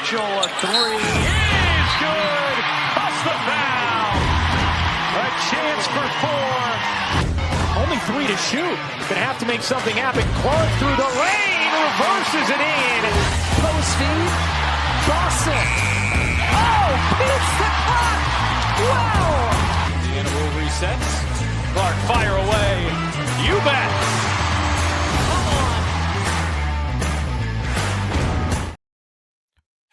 Mitchell, a three is good. Plus the foul. A chance for four. Only three to shoot. Gonna have to make something happen. Clark through the lane, reverses it in. Post feed. Boston. Oh, beats the clock. Wow. Indiana will reset. Clark, fire away. You bet.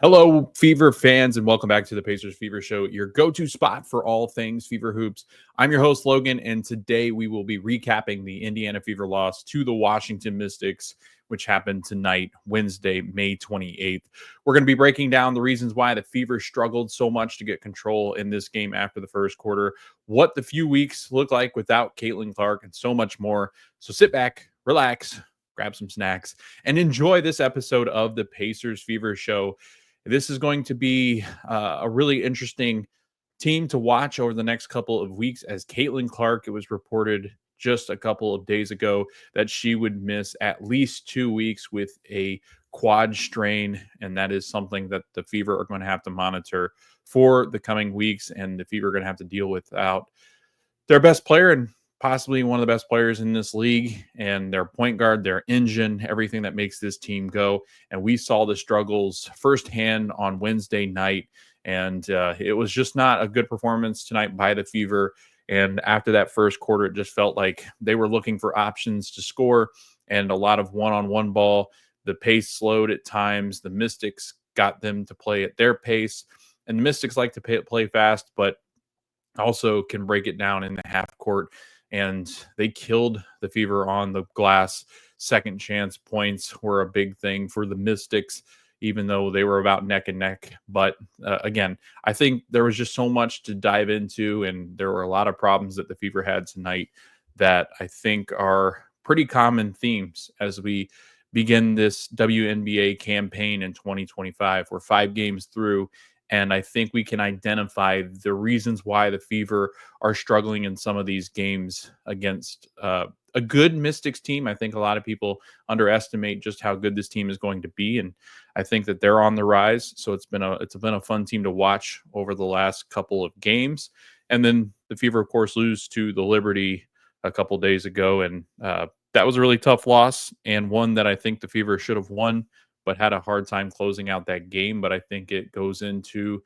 Hello, Fever fans, and welcome back to the Pacers Fever Show, your go-to spot for all things Fever Hoops. I'm your host, Logan, and today we will be recapping the Indiana Fever loss to the Washington Mystics, which happened tonight, Wednesday, May 28th. We're going to be breaking down the reasons why the Fever struggled so much to get control in this game after the first quarter, what the few weeks look like without Caitlin Clark, and so much more. So sit back, relax, grab some snacks, and enjoy this episode of the Pacers Fever Show. This is going to be a really interesting team to watch over the next couple of weeks, as Caitlin Clark, it was reported just a couple of days ago that she would miss at least 2 weeks with a quad strain, and that is something that the Fever are going to have to monitor for the coming weeks, and the Fever are going to have to deal without their best player and possibly one of the best players in this league, and their point guard, their engine, everything that makes this team go. And we saw the struggles firsthand on Wednesday night, and it was just not a good performance tonight by the Fever. And after that first quarter, it just felt like they were looking for options to score and a lot of one-on-one ball. The pace slowed at times. The Mystics got them to play at their pace, and the Mystics like to play fast, but also can break it down in the half court. And they killed the Fever on the glass. Second chance points were a big thing for the Mystics, even though they were about neck and neck. But again, I think there was just so much to dive into, and there were a lot of problems that the Fever had tonight that I think are pretty common themes as we begin this WNBA campaign in 2025. We're 5 games through, and I think we can identify the reasons why the Fever are struggling in some of these games against a good Mystics team. I think a lot of people underestimate just how good this team is going to be, and I think that they're on the rise. So it's been a fun team to watch over the last couple of games. And then the Fever, of course, lose to the Liberty a couple days ago, and that was a really tough loss, and one that I think the Fever should have won, but had a hard time closing out that game. But I think it goes into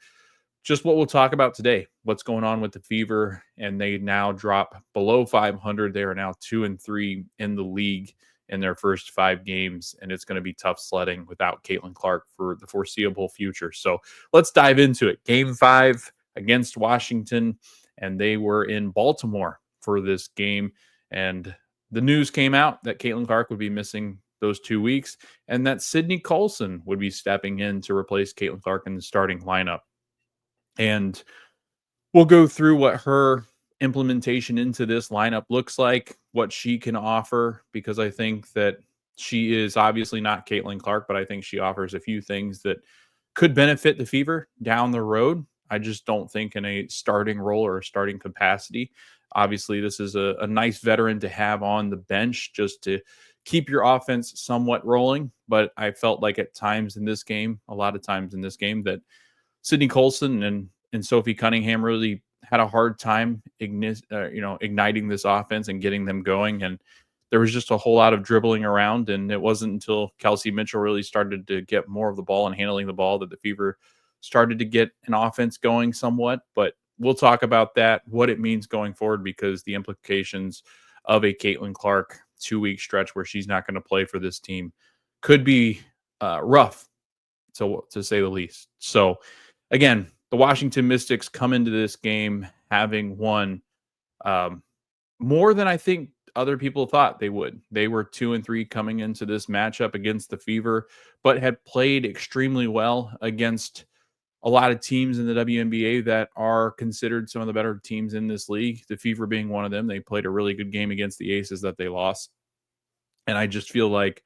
just what we'll talk about today, what's going on with the Fever, and they now drop below 500. They are now 2-3 in the league in their first 5 games, and it's going to be tough sledding without Caitlin Clark for the foreseeable future. So let's dive into it. Game 5 against Washington, and they were in Baltimore for this game, and the news came out that Caitlin Clark would be missing those 2 weeks, and that Sydney Colson would be stepping in to replace Caitlin Clark in the starting lineup. And we'll go through what her implementation into this lineup looks like, what she can offer, because I think that she is obviously not Caitlin Clark, but I think she offers a few things that could benefit the Fever down the road. I just don't think in a starting role or a starting capacity. Obviously, this is a nice veteran to have on the bench just to keep your offense somewhat rolling. But I felt like at times in this game, a lot of times in this game, that Sydney Colson and Sophie Cunningham really had a hard time igniting this offense and getting them going. And there was just a whole lot of dribbling around. And it wasn't until Kelsey Mitchell really started to get more of the ball and handling the ball that the Fever started to get an offense going somewhat. But we'll talk about that, what it means going forward, because the implications of a Caitlin Clark 2-week stretch where she's not going to play for this team could be rough, to say the least. So again, the Washington Mystics come into this game having won more than I think other people thought they would. They were 2-3 coming into this matchup against the Fever, but had played extremely well against a lot of teams in the WNBA that are considered some of the better teams in this league, the Fever being one of them. They played a really good game against the Aces that they lost. And I just feel like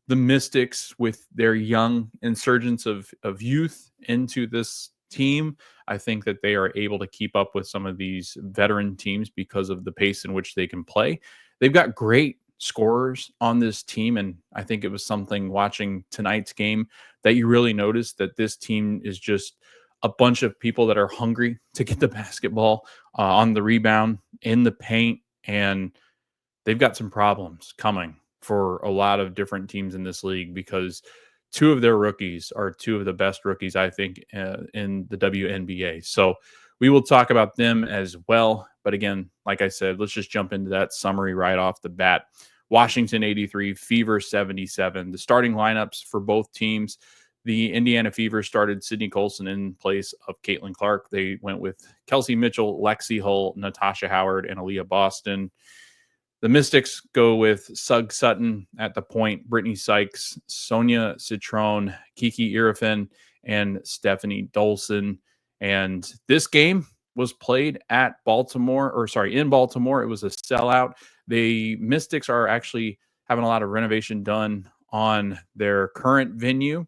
the Mystics, with their young insurgence of youth into this team, I think that they are able to keep up with some of these veteran teams because of the pace in which they can play. They've got great scorers on this team, and I think it was something watching tonight's game that you really notice that this team is just a bunch of people that are hungry to get the basketball on the rebound, in the paint, and they've got some problems coming for a lot of different teams in this league because two of their rookies are two of the best rookies, I think, in the WNBA. So we will talk about them as well. But again, like I said, let's just jump into that summary right off the bat. Washington 83, Fever 77. The starting lineups for both teams. The Indiana Fever started Sydney Colson in place of Caitlin Clark. They went with Kelsey Mitchell, Lexi Hull, Natasha Howard, and Aaliyah Boston. The Mystics go with Sug Sutton at the point, Brittany Sykes, Sonia Citrone, Kiki Irafin, and Stephanie Dolson. And this game was played at Baltimore, in Baltimore. It was a sellout. The Mystics are actually having a lot of renovation done on their current venue,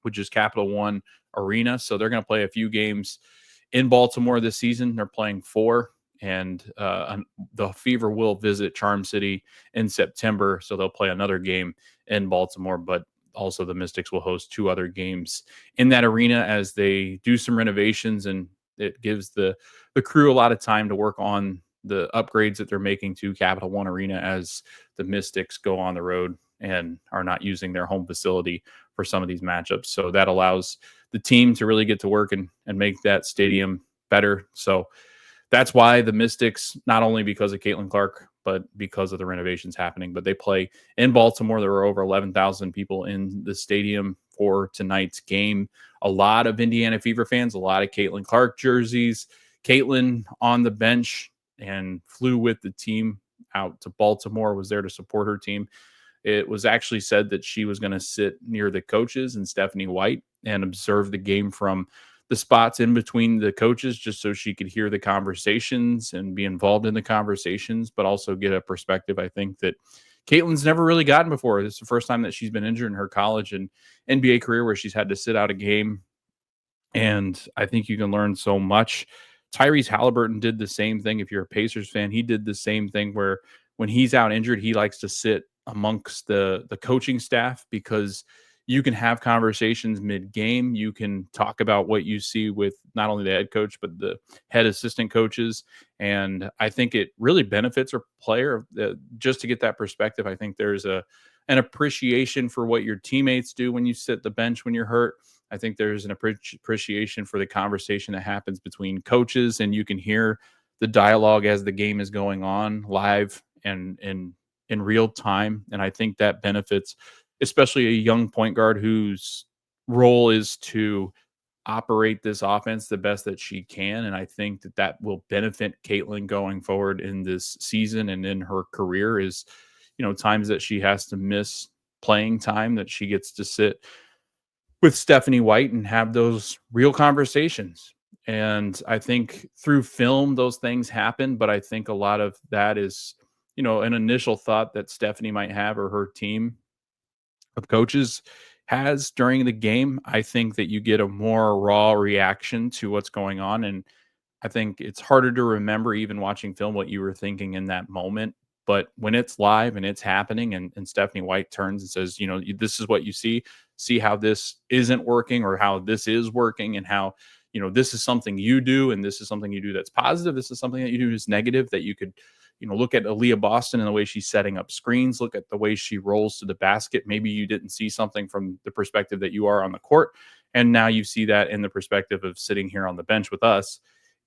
which is Capital One Arena. So they're going to play a few games in Baltimore this season. They're playing 4. And the Fever will visit Charm City in September, so they'll play another game in Baltimore, but also the Mystics will host 2 other games in that arena as they do some renovations, and it gives the crew a lot of time to work on the upgrades that they're making to Capital One Arena as the Mystics go on the road and are not using their home facility for some of these matchups. So that allows the team to really get to work and make that stadium better. So that's why the Mystics, not only because of Caitlin Clark, but because of the renovations happening, but they play in Baltimore. There were over 11,000 people in the stadium for tonight's game. A lot of Indiana Fever fans, a lot of Caitlin Clark jerseys. Caitlin on the bench and flew with the team out to Baltimore, was there to support her team. It was actually said that she was going to sit near the coaches and Stephanie White and observe the game from the spots in between the coaches, just so she could hear the conversations and be involved in the conversations, but also get a perspective, I think, that Caitlin's never really gotten before. This is the first time that she's been injured in her college and NBA career where she's had to sit out a game. And I think you can learn so much. Tyrese Halliburton did the same thing. If you're a Pacers fan, he did the same thing where when he's out injured, he likes to sit amongst the coaching staff because you can have conversations mid-game. You can talk about what you see with not only the head coach, but the head assistant coaches. And I think it really benefits a player just to get that perspective. I think there's an appreciation for what your teammates do when you sit the bench when you're hurt. I think there's an appreciation for the conversation that happens between coaches, and you can hear the dialogue as the game is going on live and in real time. And I think that benefits especially a young point guard whose role is to operate this offense the best that she can. And I think that will benefit Caitlin going forward in this season and in her career is, times that she has to miss playing time, that she gets to sit with Stephanie White and have those real conversations. And I think through film, those things happen. But I think a lot of that is, an initial thought that Stephanie might have or her team of coaches has during the game. I think that you get a more raw reaction to what's going on. And I think it's harder to remember even watching film what you were thinking in that moment. But when it's live and it's happening and Stephanie White turns and says, this is what you see how this isn't working or how this is working and how, this is something you do and this is something you do that's positive. This is something that you do is negative that you could, look at Aaliyah Boston and the way she's setting up screens, look at the way she rolls to the basket. Maybe you didn't see something from the perspective that you are on the court. And now you see that in the perspective of sitting here on the bench with us.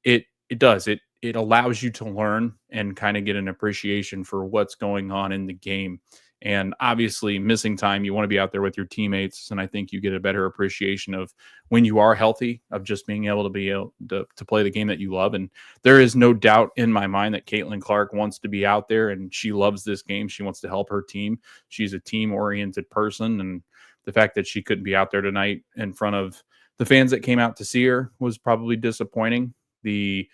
It allows you to learn and kind of get an appreciation for what's going on in the game. And obviously missing time, you want to be out there with your teammates. And I think you get a better appreciation of when you are healthy, of just being able to play the game that you love. And there is no doubt in my mind that Caitlin Clark wants to be out there and she loves this game. She wants to help her team. She's a team oriented person. And the fact that she couldn't be out there tonight in front of the fans that came out to see her was probably disappointing. Being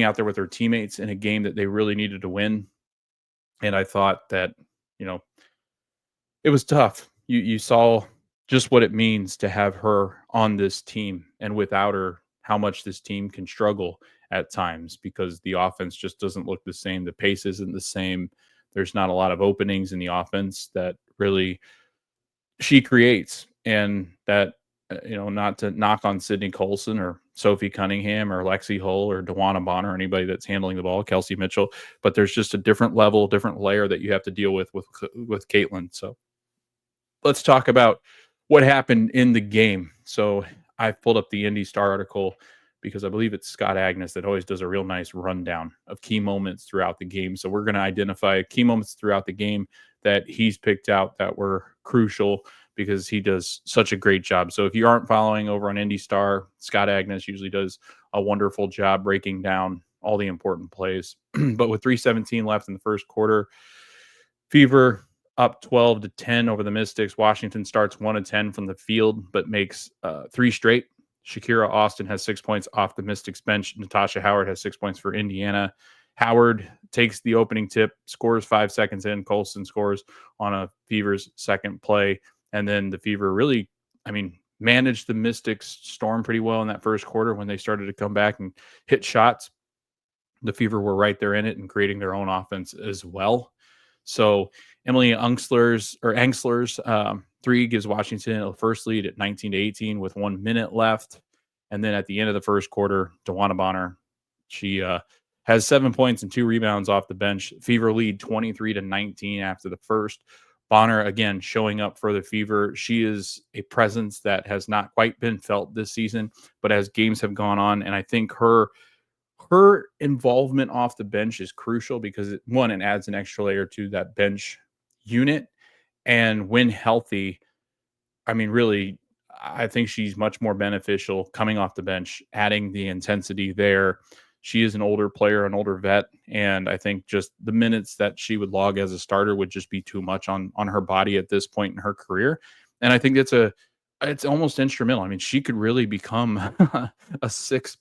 out there with her teammates in a game that they really needed to win. And I thought that, it was tough. You saw just what it means to have her on this team, and without her, how much this team can struggle at times because the offense just doesn't look the same. The pace isn't the same. There's not a lot of openings in the offense that really she creates. and that not to knock on Sydney Colson or Sophie Cunningham or Lexi Hull or Dewana Bonner or anybody that's handling the ball, Kelsey Mitchell, but there's just a different level, different layer that you have to deal with Caitlin. So let's talk about what happened in the game. So I pulled up the Indy Star article because I believe it's Scott Agnes that always does a real nice rundown of key moments throughout the game. So we're going to identify key moments throughout the game that he's picked out that were crucial because he does such a great job. So if you aren't following over on Indy Star, Scott Agnes usually does a wonderful job breaking down all the important plays. But with 3:17 left in the first quarter, Fever up 12-10 over the Mystics. Washington starts 1 of 10 from the field, but makes 3 straight. Shakira Austin has 6 points off the Mystics bench. Natasha Howard has 6 points for Indiana. Howard takes the opening tip, scores 5 seconds in. Colson scores on a Fever's second play. And then the Fever really, managed the Mystics storm pretty well in that first quarter when they started to come back and hit shots. The Fever were right there in it and creating their own offense as well. So Emily Angsler's three gives Washington a first lead at 19-18 with 1 minute left. And then at the end of the first quarter, Dewana Bonner, she has 7 points and 2 rebounds off the bench. Fever lead 23-19 after the first. Bonner, again, showing up for the Fever. She is a presence that has not quite been felt this season, but as games have gone on, and I think her involvement off the bench is crucial because it adds an extra layer to that bench unit. And when healthy, really, I think she's much more beneficial coming off the bench, adding the intensity there. She is an older player, an older vet, and I think just the minutes that she would log as a starter would just be too much on her body at this point in her career. And I think it's almost instrumental. She could really become a six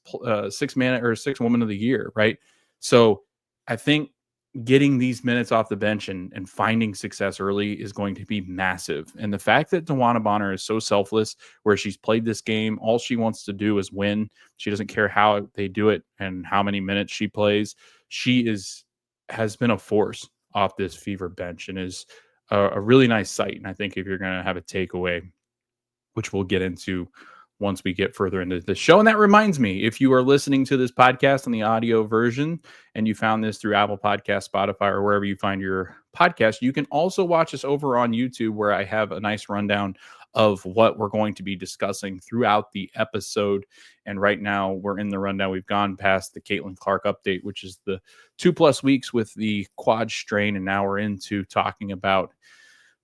man or six woman of the year, right? So I think getting these minutes off the bench and finding success early is going to be massive. And the fact that Dewana Bonner is so selfless, where she's played this game, all she wants to do is win. She doesn't care how they do it and how many minutes she plays. Has been a force off this Fever bench and is a really nice sight. And I think if you're going to have a takeaway, which we'll get into once we get further into the show. And that reminds me, if you are listening to this podcast on the audio version and you found this through Apple Podcasts, Spotify, or wherever you find your podcast, you can also watch us over on YouTube, where I have a nice rundown of what we're going to be discussing throughout the episode. And right now we're in the rundown. We've gone past the Caitlin Clark update, which is the 2+ weeks with the quad strain. And now we're into talking about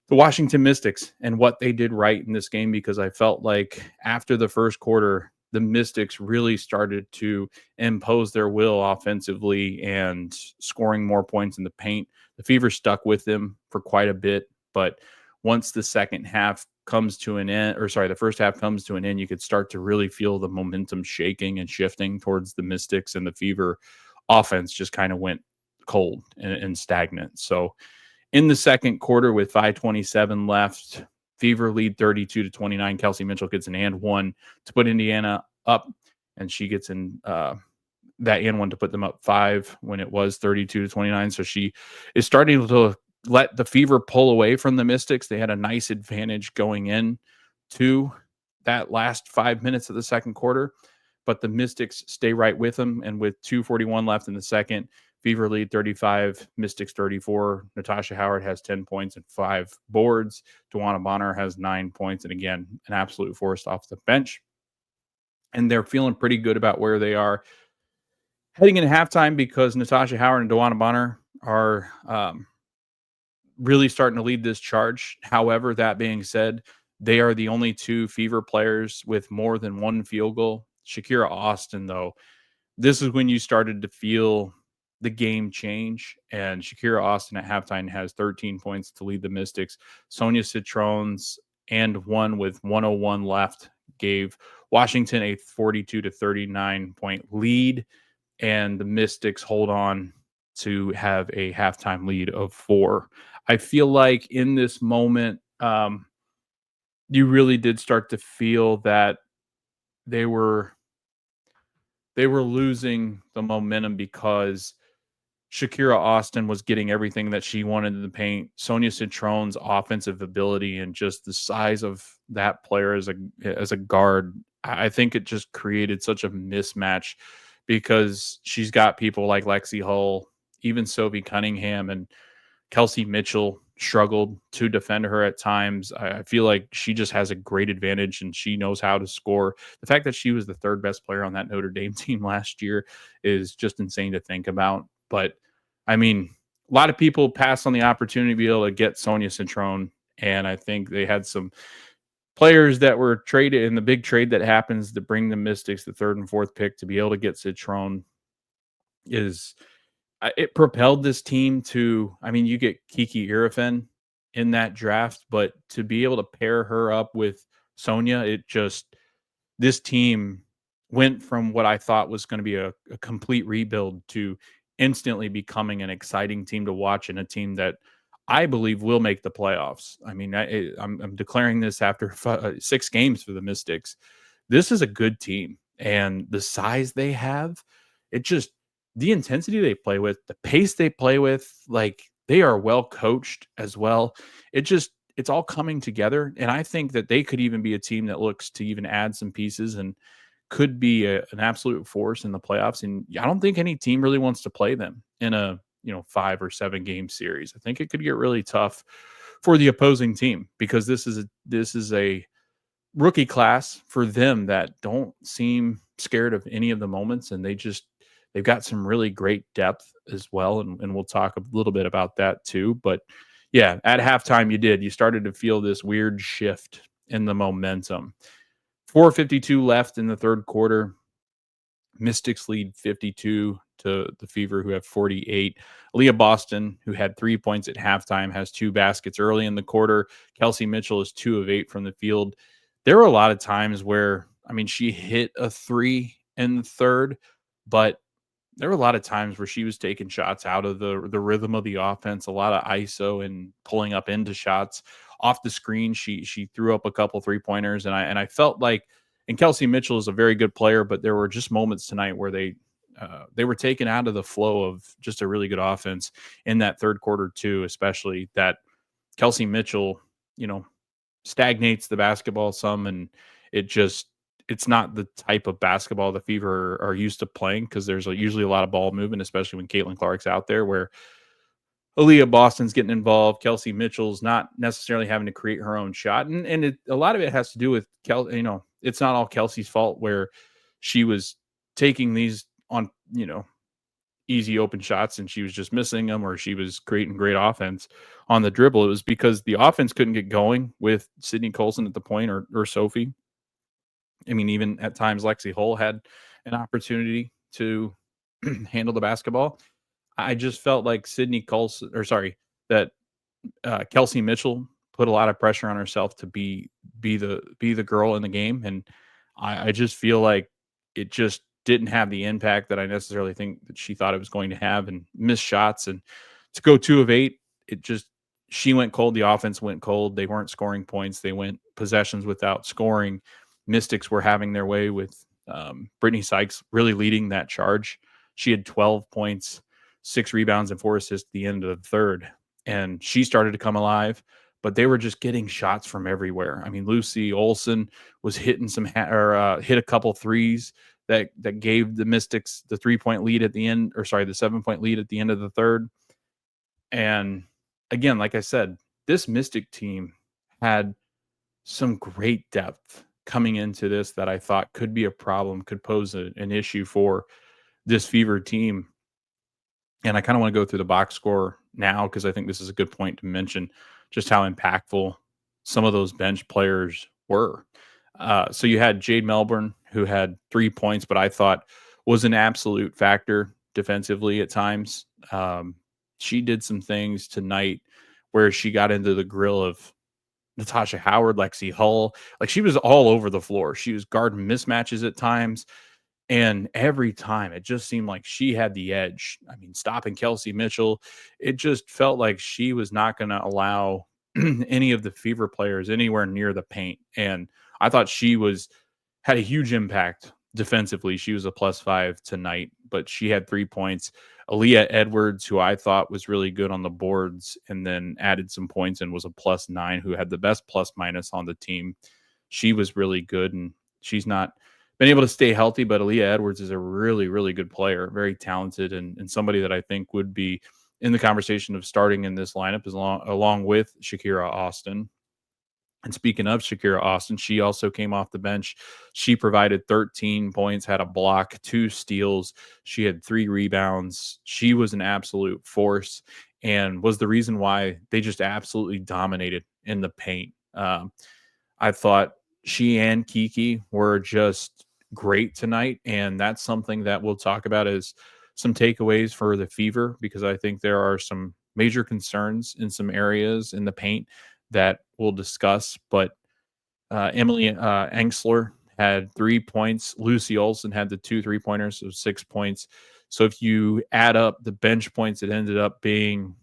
the Washington Mystics and what they did right in this game, because I felt like after the first quarter, the Mystics really started to impose their will offensively and scoring more points in the paint. The Fever stuck with them for quite a bit, but once the second half comes to an end, the first half comes to an end, you could start to really feel the momentum shaking and shifting towards the Mystics, and the Fever offense just kind of went cold and stagnant. So in the second quarter, with 5:27 left, Fever lead 32-29. Kelsey Mitchell gets an and one to put Indiana up, and she gets in that and one to put them up 5 when it was 32-29. So she is starting to let the Fever pull away from the Mystics. They had a nice advantage going in to that last 5 minutes of the second quarter, but the Mystics stay right with them. And with 2:41 left in the second, Fever lead 35, Mystics 34. Natasha Howard has 10 points and 5 boards. Dewana Bonner has 9 points, and again, an absolute force off the bench. And they're feeling pretty good about where they are heading into halftime, because Natasha Howard and Dewana Bonner are really starting to lead this charge. However, that being said, they are the only 2 Fever players with more than 1 field goal. Shakira Austin, though, this is when you started to feel the game change. And Shakira Austin at halftime has 13 points to lead the Mystics. Sonia Citrones and one with 101 left gave Washington a 42-39 point lead. And the Mystics hold on to have a halftime lead of 4. I feel like in this moment, you really did start to feel that they were losing the momentum, because Shakira Austin was getting everything that she wanted in the paint. Sonia Citrone's offensive ability and just the size of that player as a guard, I think it just created such a mismatch because she's got people like Lexi Hull, even Sophie Cunningham and Kelsey Mitchell struggled to defend her at times. I feel like she just has a great advantage and she knows how to score. The fact that she was the third best player on that Notre Dame team last year is just insane to think about. But I mean, a lot of people passed on the opportunity to be able to get Sonia Citrone, and I think they had some players that were traded in the big trade that happens to bring the Mystics the third and fourth pick to be able to get Citrone is it propelled this team to, I mean, you get Kiki Irifan in that draft, but to be able to pair her up with Sonia, it just, this team went from what I thought was going to be a complete rebuild to instantly becoming an exciting team to watch and a team that I believe will make the playoffs. I mean, I'm declaring this after 6 games for the Mystics. This is a good team, and the size they have, it just, the intensity they play with, the pace they play with, like they are well coached as well. It just, it's all coming together. And I think that they could even be a team that looks to even add some pieces and could be an absolute force in the playoffs. And I don't think any team really wants to play them in a, 5 or 7 game series. I think it could get really tough for the opposing team because this is a rookie class for them that don't seem scared of any of the moments, and they've got some really great depth as well, and we'll talk a little bit about that too. But yeah, at halftime you started to feel this weird shift in the momentum. 4:52 left in the third quarter. Mystics lead 52 to the Fever, who have 48. Leah Boston, who had 3 points at halftime, has 2 baskets early in the quarter. Kelsey Mitchell is 2 of 8 from the field. There were a lot of times where, I mean, she hit a 3 in the third, but there were a lot of times where she was taking shots out of the rhythm of the offense, a lot of ISO and pulling up into shots off the screen. She threw up a couple 3-pointers, and I felt like, and Kelsey Mitchell is a very good player, but there were just moments tonight where they were taken out of the flow of just a really good offense in that third quarter too, especially that Kelsey Mitchell, stagnates the basketball some, and it's not the type of basketball the Fever are used to playing because there's usually a lot of ball movement, especially when Caitlin Clark's out there, where Aaliyah Boston's getting involved. Kelsey Mitchell's not necessarily having to create her own shot. And a lot of it has to do with it's not all Kelsey's fault where she was taking these on, easy open shots and she was just missing them, or she was creating great offense on the dribble. It was because the offense couldn't get going with Sydney Colson at the point or Sophie. I mean, even at times Lexi Hull had an opportunity to handle the basketball. I just felt like Sydney Colson, or sorry, that Kelsey Mitchell put a lot of pressure on herself to be the girl in the game, and I just feel like it just didn't have the impact that I necessarily think that she thought it was going to have, and missed shots. And to go 2 of 8, it just, she went cold. The offense went cold. They weren't scoring points. They went possessions without scoring. Mystics were having their way with Brittany Sykes really leading that charge. She had 12 points, 6 rebounds, and 4 assists at the end of the third. And she started to come alive, but they were just getting shots from everywhere. I mean, Lucy Olson was hitting hit a couple threes that gave the Mystics the 3-point lead at the end, or sorry, the 7-point lead at the end of the third. And again, like I said, this Mystic team had some great depth coming into this that I thought could be a problem, could pose an issue for this Fever team. And I kind of want to go through the box score now because I think this is a good point to mention just how impactful some of those bench players were. So you had Jade Melbourne, who had 3 points, but I thought was an absolute factor defensively at times. She did some things tonight where she got into the grill of Natasha Howard, Lexi Hull. Like, she was all over the floor. She was guarding mismatches at times. And every time it just seemed like she had the edge. I mean, stopping Kelsey Mitchell, it just felt like she was not going to allow any of the Fever players anywhere near the paint. And I thought had a huge impact defensively. She was a +5 tonight, but she had 3 points. Aaliyah Edwards, who I thought was really good on the boards and then added some points and was a +9, who had the best plus minus on the team. She was really good, and she's not been able to stay healthy, but Aaliyah Edwards is a really, really good player, very talented, and somebody that I think would be in the conversation of starting in this lineup along with Shakira Austin. And speaking of Shakira Austin, she also came off the bench. She provided 13 points, had a block, 2 steals. She had 3 rebounds. She was an absolute force and was the reason why they just absolutely dominated in the paint. I thought she and Kiki were just great tonight, and that's something that we'll talk about as some takeaways for the Fever, because I think there are some major concerns in some areas in the paint that we'll discuss. But Emily Engsler had 3 points. Lucy Olson had the 2 3-pointers, so 6 points. So if you add up the bench points, it ended up being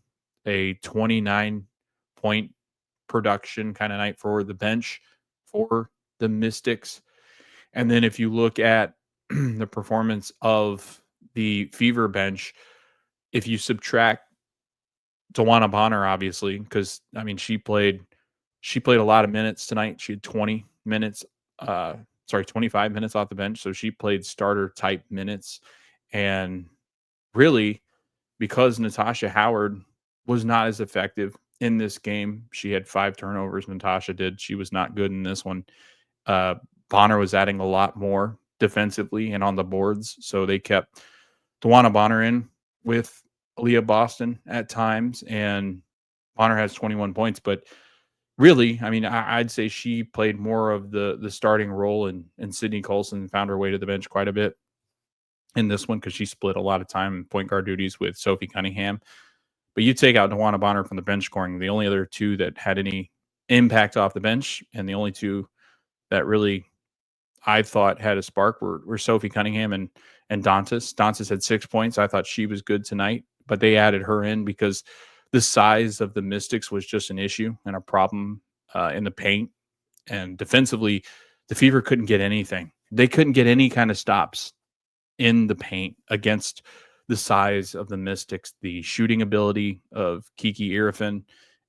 a 29-point production kind of night for the bench for the Mystics. And then if you look at the performance of the Fever bench, if you subtract Tawana Bonner, obviously, because I mean she played a lot of minutes tonight. She had 20 minutes, 25 minutes off the bench. So she played starter type minutes. And really, because Natasha Howard was not as effective in this game, she had 5 turnovers. Natasha did. She was not good in this one. Uh, Bonner was adding a lot more defensively and on the boards. So they kept Tawana Bonner in with Aaliyah Boston at times. And Bonner has 21 points, but really, I mean, I'd say she played more of the starting role, and Sydney Colson found her way to the bench quite a bit in this one because she split a lot of time in point guard duties with Sophie Cunningham. But you take out Tawana Bonner from the bench scoring, the only other 2 that had any impact off the bench, and the only 2 that really I thought had a spark were Sophie Cunningham and Dantas. Dantas had 6 points. I thought she was good tonight, but they added her in because the size of the Mystics was just an issue and a problem in the paint. And defensively, the Fever couldn't get anything. They couldn't get any kind of stops in the paint against the size of the Mystics. The shooting ability of Kiki Irfin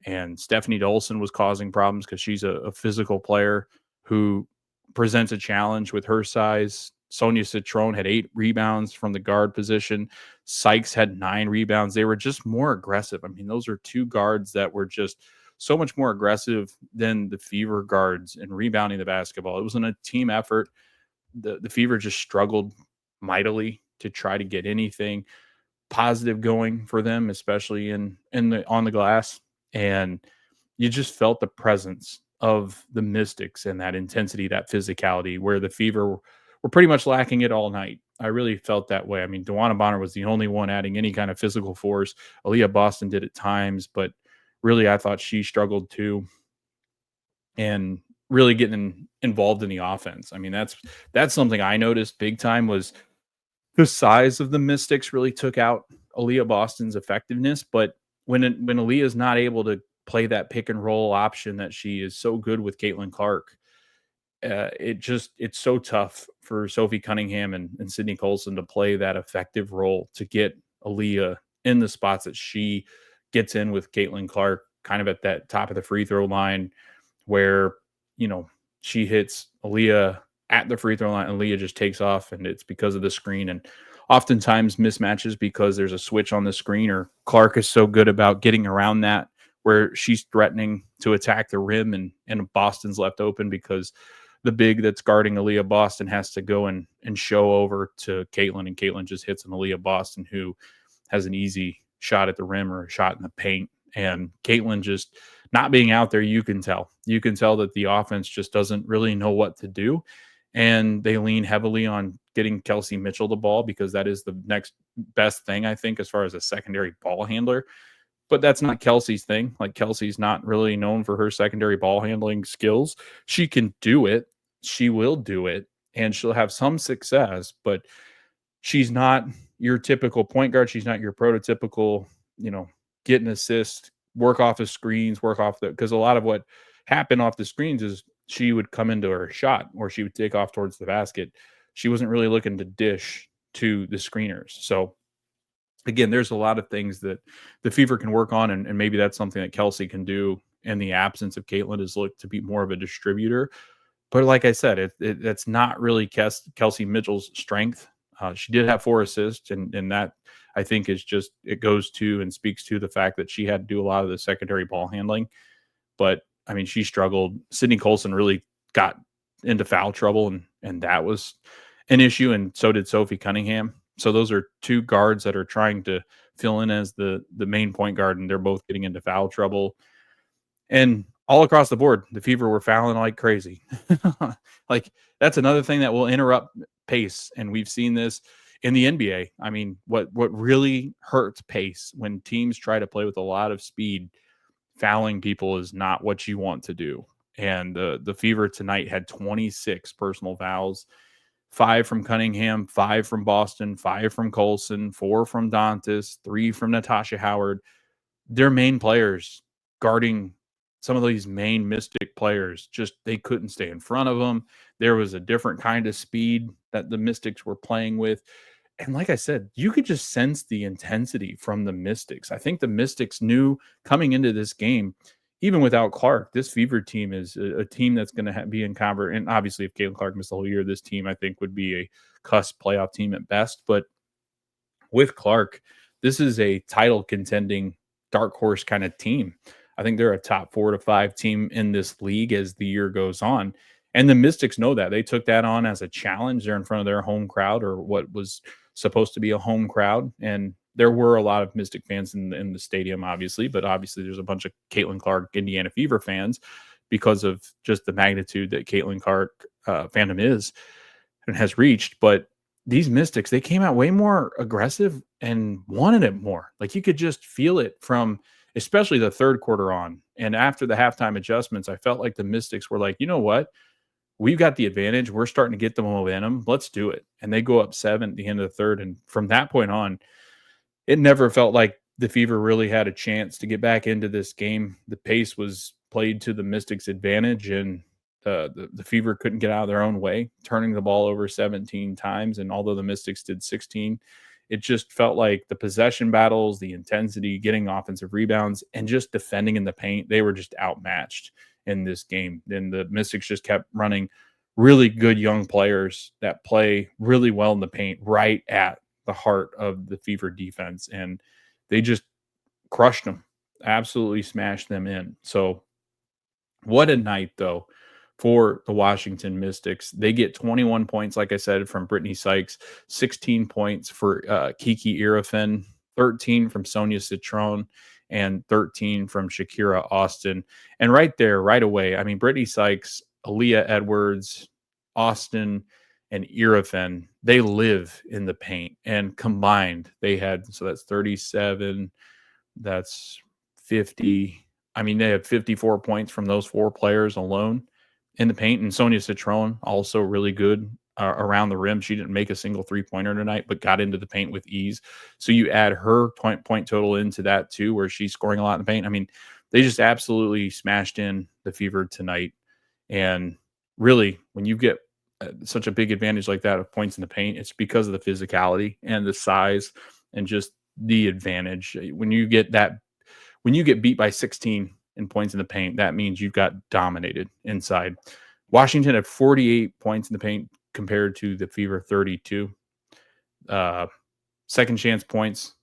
and Stephanie Dolson was causing problems because she's a physical player who presents a challenge with her size. Sonia Citron had 8 rebounds from the guard position. Sykes had 9 rebounds. They were just more aggressive. I mean, those are 2 guards that were just so much more aggressive than the Fever guards in rebounding the basketball. It wasn't a team effort. The Fever just struggled mightily to try to get anything positive going for them, especially in the on the glass. And you just felt the presence of the Mystics and that intensity, that physicality, where the Fever were pretty much lacking it all night. I really felt that way. I mean, Tawana Bonner was the only one adding any kind of physical force. Aaliyah Boston did at times, but really I thought she struggled too. And really getting involved in the offense. I mean, that's something I noticed big time was the size of the Mystics really took out Aaliyah Boston's effectiveness. But when Aaliyah is not able to play that pick and roll option that she is so good with Caitlin Clark, it's so tough for Sophie Cunningham and Sydney Colson to play that effective role to get Aaliyah in the spots that she gets in with Caitlin Clark, kind of at that top of the free throw line where, she hits Aaliyah at the free throw line and Aaliyah just takes off, and it's because of the screen. And oftentimes mismatches because there's a switch on the screen, or Clark is so good about getting around that where she's threatening to attack the rim, and Boston's left open because the big that's guarding Aaliyah Boston has to go and show over to Caitlin, and Caitlin just hits an Aaliyah Boston who has an easy shot at the rim or a shot in the paint. And Caitlin just not being out there, you can tell that the offense just doesn't really know what to do. And they lean heavily on getting Kelsey Mitchell the ball because that is the next best thing, I think, as far as a secondary ball handler. But that's not Kelsey's thing. Like, Kelsey's not really known for her secondary ball handling skills. She can do it. She will do it. And she'll have some success, but she's not your typical point guard. She's not your prototypical, get an assist, work off the screens, because a lot of what happened off the screens is she would come into her shot or she would take off towards the basket. She wasn't really looking to dish to the screeners. So again, there's a lot of things that the Fever can work on, and maybe that's something that Kelsey can do in the absence of Caitlin, is look to be more of a distributor. But like I said, that's not really Kelsey Mitchell's strength. She did have 4 assists, and that I think is just, it goes to and speaks to the fact that she had to do a lot of the secondary ball handling. But I mean, she struggled. Sydney Colson really got into foul trouble, and that was an issue, and so did Sophie Cunningham. So those are 2 guards that are trying to fill in as the main point guard, and they're both getting into foul trouble. And all across the board, the Fever were fouling like crazy. Like, that's another thing that will interrupt pace, and we've seen this in the NBA. I mean, what really hurts pace when teams try to play with a lot of speed, fouling people is not what you want to do. And the Fever tonight had 26 personal fouls, 5 from Cunningham, 5 from Boston, 5 from Colson, 4 from Dantas, 3 from Natasha Howard. Their main players guarding some of these main Mystic players, just they couldn't stay in front of them. There was a different kind of speed that the Mystics were playing with. And like I said, you could just sense the intensity from the Mystics. I think the Mystics knew coming into this game, even without Clark, this Fever team is a team that's going to be in convert. And obviously, if Caitlin Clark missed the whole year, this team I think would be a cusp playoff team at best. But with Clark, this is a title contending dark horse kind of team. I think they're a top 4 to 5 team in this league as the year goes on. And the Mystics know that. They took that on as a challenge. They're in front of their home crowd, or what was supposed to be a home crowd. And there were a lot of Mystic fans in the stadium, obviously, but obviously there's a bunch of Caitlin Clark, Indiana Fever fans because of just the magnitude that Caitlin Clark fandom is and has reached. But these Mystics, they came out way more aggressive and wanted it more. Like, you could just feel it from especially the third quarter on. And after the halftime adjustments, I felt like the Mystics were like, you know what? We've got the advantage. We're starting to get the momentum. Let's do it. And they go up 7 at the end of the third. And from that point on, it never felt like the Fever really had a chance to get back into this game. The pace was played to the Mystics' advantage, and the Fever couldn't get out of their own way, turning the ball over 17 times. And although the Mystics did 16, it just felt like the possession battles, the intensity, getting offensive rebounds, and just defending in the paint, they were just outmatched in this game. And the Mystics just kept running really good young players that play really well in the paint right at the heart of the Fever defense. And they just crushed them, absolutely smashed them in. So what a night, though, for the Washington Mystics. They get 21 points, like I said, from Brittany Sykes, 16 points for Kiki Irafin, 13 from Sonia Citron, and 13 from Shakira Austin. And right there, right away, I mean, Brittany Sykes, Aaliyah Edwards, Austin, and Irafin, they live in the paint. And combined, they had, so that's 37, that's 50. I mean, they had 54 points from those 4 players alone in the paint. And Sonia Citron, also really good around the rim. She didn't make a single 3-pointer tonight, but got into the paint with ease. So you add her point total into that too, where she's scoring a lot in the paint. I mean, they just absolutely smashed in the Fever tonight. And really, when you get such a big advantage like that of points in the paint, it's because of the physicality and the size and just the advantage. When you get beat by 16 in points in the paint, that means you've got dominated inside. Washington had 48 points in the paint compared to the Fever 32. Second chance points,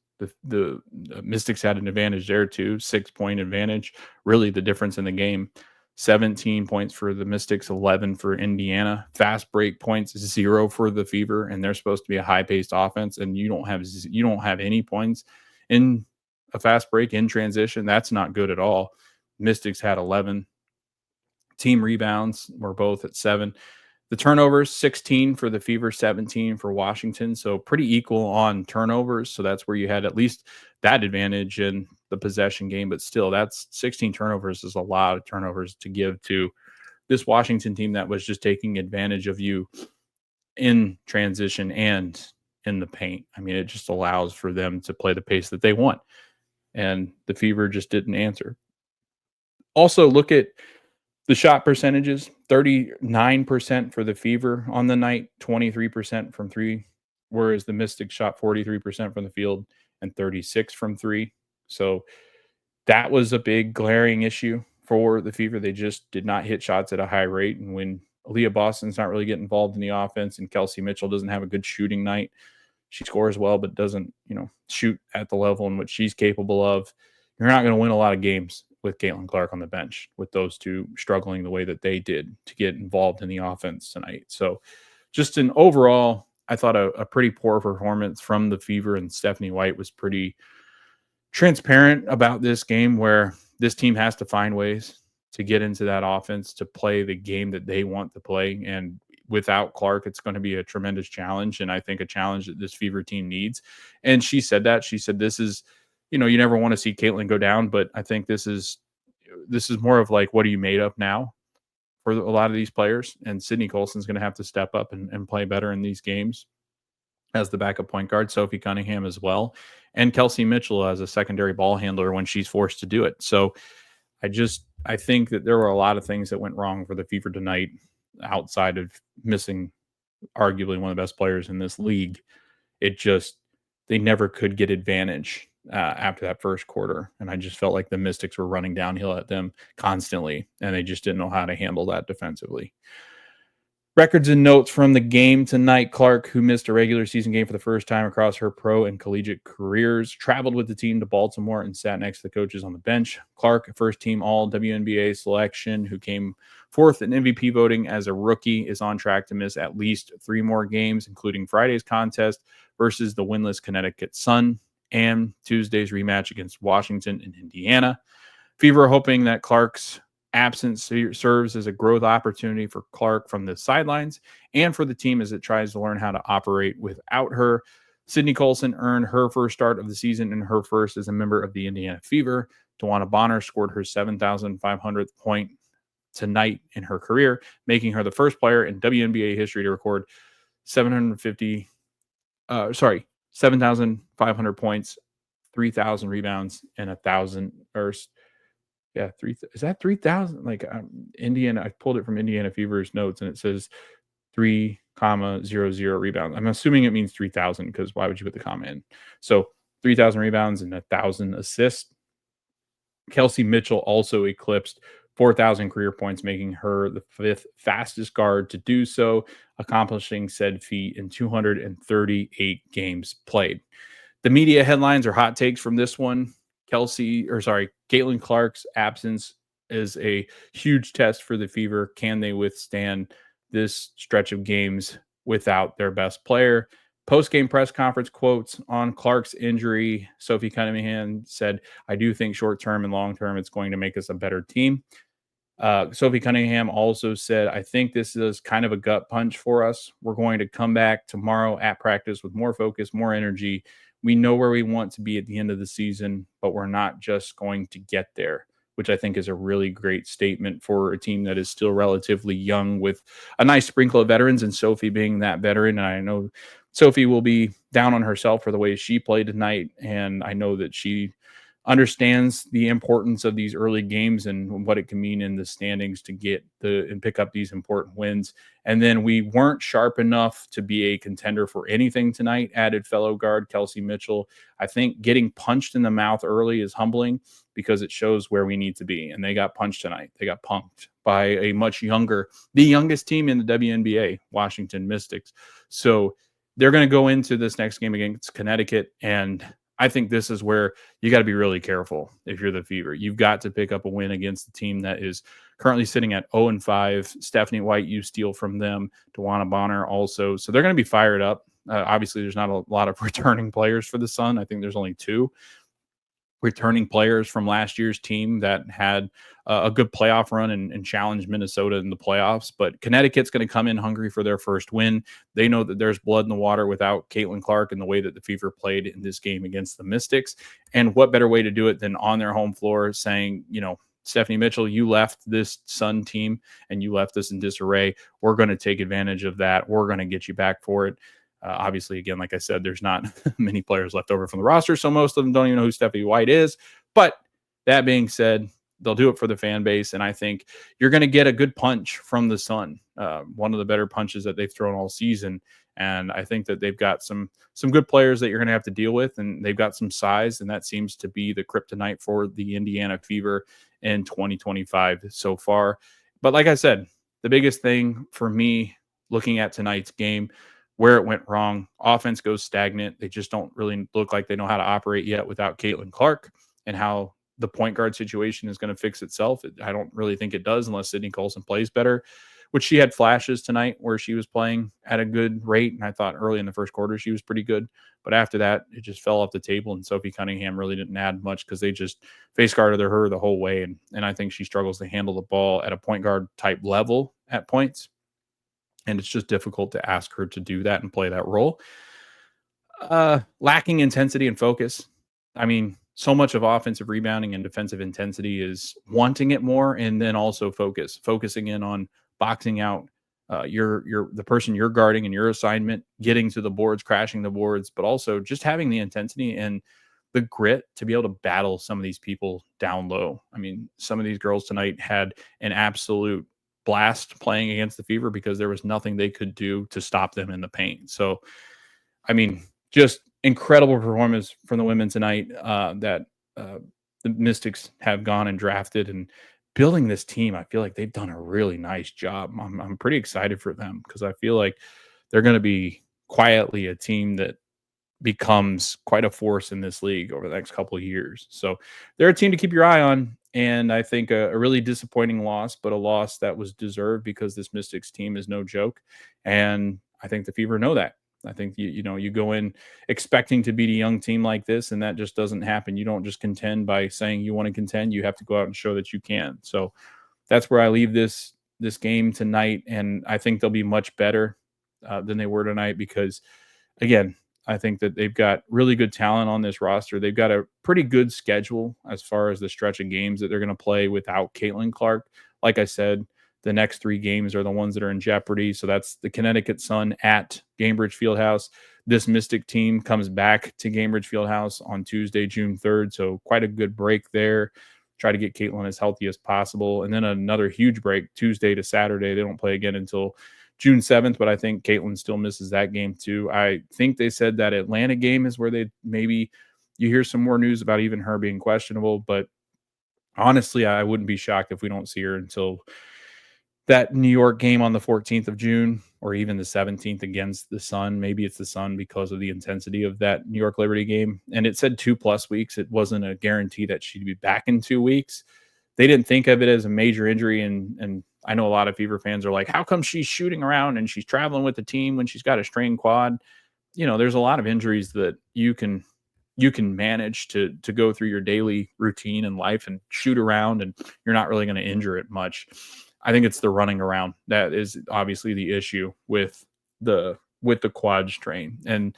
the Mystics had an advantage there too, 6-point advantage. Really the difference in the game. 17 points for the Mystics, 11 for Indiana. Fast break points, 0 for the Fever, and they're supposed to be a high-paced offense, and you don't have any points in a fast break in transition. That's not good at all. Mystics had 11. Team rebounds were both at 7. The turnovers, 16 for the Fever, 17 for Washington. So pretty equal on turnovers. So that's where you had at least that advantage in the possession game. But still, that's 16 turnovers is a lot of turnovers to give to this Washington team that was just taking advantage of you in transition and in the paint. I mean, it just allows for them to play the pace that they want. And the Fever just didn't answer. Also, look at the shot percentages, 39% for the Fever on the night, 23% from 3, whereas the Mystics shot 43% from the field and 36 from three. So that was a big glaring issue for the Fever. They just did not hit shots at a high rate. And when Aaliyah Boston's not really getting involved in the offense and Kelsey Mitchell doesn't have a good shooting night, she scores well, but doesn't, shoot at the level in which she's capable of. You're not going to win a lot of games with Caitlin Clark on the bench, with those two struggling the way that they did to get involved in the offense tonight. So just an overall, I thought a pretty poor performance from the Fever, and Stephanie White was pretty transparent about this game, where this team has to find ways to get into that offense, to play the game that they want to play. And without Clark, it's going to be a tremendous challenge. And I think a challenge that this Fever team needs. And she said that. She said, this is, you never want to see Caitlin go down, but I think this is more of like, what are you made of now for a lot of these players? And Sydney Colson's going to have to step up and play better in these games as the backup point guard, Sophie Cunningham as well, and Kelsey Mitchell as a secondary ball handler when she's forced to do it. So I think that there were a lot of things that went wrong for the Fever tonight, outside of missing arguably one of the best players in this league. They never could get advantage after that first quarter. And I just felt like the Mystics were running downhill at them constantly, and they just didn't know how to handle that defensively. Records and notes from the game tonight. Clark, who missed a regular season game for the first time across her pro and collegiate careers, traveled with the team to Baltimore and sat next to the coaches on the bench. Clark, first team all WNBA selection, who came fourth in MVP voting as a rookie, is on track to miss at least 3 more games, including Friday's contest versus the winless Connecticut Sun and Tuesday's rematch against Washington and Indiana. Fever hoping that Clark's absence serves as a growth opportunity for Clark from the sidelines and for the team as it tries to learn how to operate without her. Sydney Colson earned her first start of the season and her first as a member of the Indiana Fever. Tawana Bonner scored her 7,500th point tonight in her career, making her the first player in WNBA history to record 7,500 points, 3,000 rebounds, and 1,000 is that 3,000? Like Indiana, I pulled it from Indiana Fever's notes, and it says 3,00 rebounds. I'm assuming it means 3,000, because why would you put the comma in? So 3,000 rebounds and 1,000 assists. Kelsey Mitchell also eclipsed 4,000 career points, making her the 5th fastest guard to do so, accomplishing said feat in 238 games played. The media headlines or hot takes from this one. Caitlin Clark's absence is a huge test for the Fever. Can they withstand this stretch of games without their best player? Post-game press conference quotes on Clark's injury. Sophie Cunningham said, "I do think short-term and long-term it's going to make us a better team." Sophie Cunningham also said, "I think this is kind of a gut punch for us. We're going to come back tomorrow at practice with more focus, more energy. We know where we want to be at the end of the season, but we're not just going to get there," which I think is a really great statement for a team that is still relatively young, with a nice sprinkle of veterans, and Sophie being that veteran. And I know Sophie will be down on herself for the way she played tonight, and I know that she understands the importance of these early games and what it can mean in the standings to get and pick up these important wins. And then we weren't sharp enough to be a contender for anything tonight, added fellow guard Kelsey Mitchell. I think getting punched in the mouth early is humbling, because it shows where we need to be. And they got punched tonight. They got punked by the youngest team in the WNBA, Washington Mystics. So they're going to go into this next game against Connecticut, and I think this is where you got to be really careful if you're the Fever. You've got to pick up a win against the team that is currently sitting at 0-5. Stephanie White, you steal from them. Tawana Bonner also. So they're going to be fired up. Obviously, there's not a lot of returning players for the Sun. I think there's only 2 returning players from last year's team that had a good playoff run and challenged Minnesota in the playoffs. But Connecticut's going to come in hungry for their first win. They know that there's blood in the water without Caitlin Clark and the way that the Fever played in this game against the Mystics. And what better way to do it than on their home floor, saying, Stephanie Mitchell, you left this Sun team and you left us in disarray. We're going to take advantage of that. We're going to get you back for it. Obviously, again, like I said, there's not many players left over from the roster, so most of them don't even know who Stephanie White is. But that being said, they'll do it for the fan base, and I think you're going to get a good punch from the Sun one of the better punches that they've thrown all season. And I think that they've got some good players that you're going to have to deal with, and they've got some size, and that seems to be the kryptonite for the Indiana Fever in 2025 so far. But like I said, the biggest thing for me looking at tonight's game, where it went wrong, offense goes stagnant. They just don't really look like they know how to operate yet without Caitlin Clark, and how the point guard situation is going to fix itself. I don't really think it does unless Sydney Colson plays better, which she had flashes tonight where she was playing at a good rate. And I thought early in the first quarter, she was pretty good. But after that, it just fell off the table. And Sophie Cunningham really didn't add much because they just face guarded her the whole way. And I think she struggles to handle the ball at a point guard type level at points. And it's just difficult to ask her to do that and play that role. Lacking intensity and focus. I mean, so much of offensive rebounding and defensive intensity is wanting it more, and then also focusing in on boxing out the person you're guarding and your assignment, getting to the boards, crashing the boards, but also just having the intensity and the grit to be able to battle some of these people down low. I mean, some of these girls tonight had an absolute blast playing against the Fever because there was nothing they could do to stop them in the paint. So, I mean, just incredible performance from the women tonight that the Mystics have gone and drafted, and building this team. I feel like they've done a really nice job. I'm pretty excited for them because I feel like they're going to be quietly a team that becomes quite a force in this league over the next couple of years. So they're a team to keep your eye on. And I think a really disappointing loss, but a loss that was deserved because this Mystics team is no joke. And I think the Fever know that. I think you go in expecting to beat a young team like this, and that just doesn't happen. You don't just contend by saying you want to contend. You have to go out and show that you can. So that's where I leave this game tonight, and I think they'll be much better than they were tonight because, again, I think that they've got really good talent on this roster. They've got a pretty good schedule as far as the stretch of games that they're going to play without Caitlin Clark. Like I said, the next 3 games are the ones that are in jeopardy. So that's the Connecticut Sun at Gainbridge Fieldhouse. This Mystic team comes back to Gainbridge Fieldhouse on Tuesday, June 3rd. So quite a good break there. Try to get Caitlin as healthy as possible. And then another huge break Tuesday to Saturday. They don't play again until June 7th, but I think Caitlin still misses that game too. I think they said that Atlanta game is where they maybe you hear some more news about even her being questionable. But honestly, I wouldn't be shocked if we don't see her until that New York game on the 14th of June or even the 17th against the Sun. Maybe it's the Sun because of the intensity of that New York Liberty game. And it said 2+ weeks. It wasn't a guarantee that she'd be back in 2 weeks. They didn't think of it as a major injury. And I know a lot of Fever fans are like, how come she's shooting around and she's traveling with the team when she's got a strained quad? There's a lot of injuries that you can manage to go through your daily routine and life and shoot around, and you're not really going to injure it much. I think it's the running around that is obviously the issue with the quad strain. And,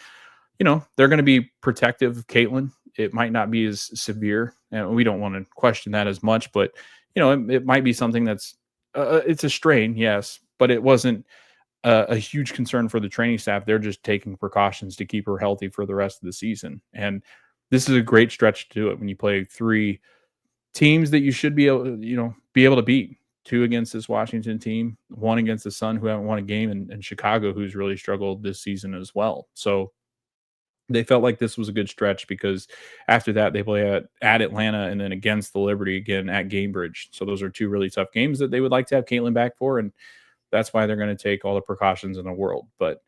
they're going to be protective of Caitlin. It might not be as severe, and we don't want to question that as much, but, it might be something that's, it's a strain, yes, but it wasn't a huge concern for the training staff. They're just taking precautions to keep her healthy for the rest of the season. And this is a great stretch to do it when you play 3 teams that you should be able, to beat. 2 against this Washington team, 1 against the Sun, who haven't won a game, and Chicago, who's really struggled this season as well. So they felt like this was a good stretch because after that they play at Atlanta and then against the Liberty again at Gainbridge. So those are 2 really tough games that they would like to have Caitlin back for, and that's why they're going to take all the precautions in the world. But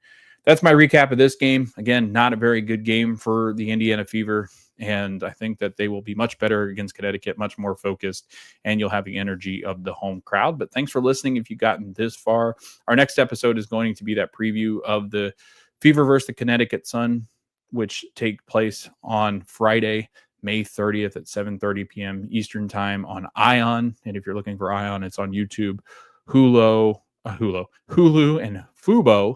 that's my recap of this game. Again, not a very good game for the Indiana Fever. And I think that they will be much better against Connecticut, much more focused, and you'll have the energy of the home crowd. But thanks for listening if you've gotten this far. Our next episode is going to be that preview of the Fever versus the Connecticut Sun, which take place on Friday, May 30th at 7:30 p.m. Eastern time on Ion. And if you're looking for Ion, it's on YouTube, Hulu, and Fubo.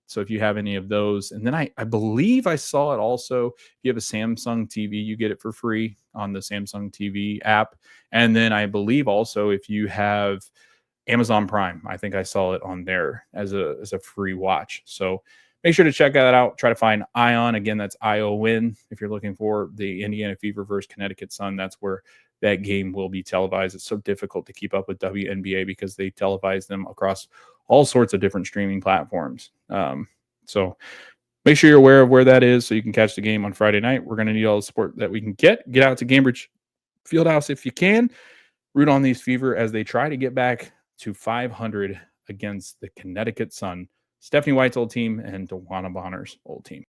So if you have any of those, and then I believe I saw it also, if you have a Samsung TV, you get it for free on the Samsung TV app. And then I believe also if you have Amazon Prime, I think I saw it on there as a free watch. So make sure to check that out. Try to find Ion. Again, that's ION. If you're looking for the Indiana Fever versus Connecticut Sun, that's where that game will be televised. It's so difficult to keep up with WNBA because they televise them across all sorts of different streaming platforms. So make sure you're aware of where that is so you can catch the game on Friday night. We're going to need all the support that we can get. Get out to Cambridge Fieldhouse if you can. Root on these Fever as they try to get back to 500 against the Connecticut Sun, Stephanie White's old team and DeWanna Bonner's old team.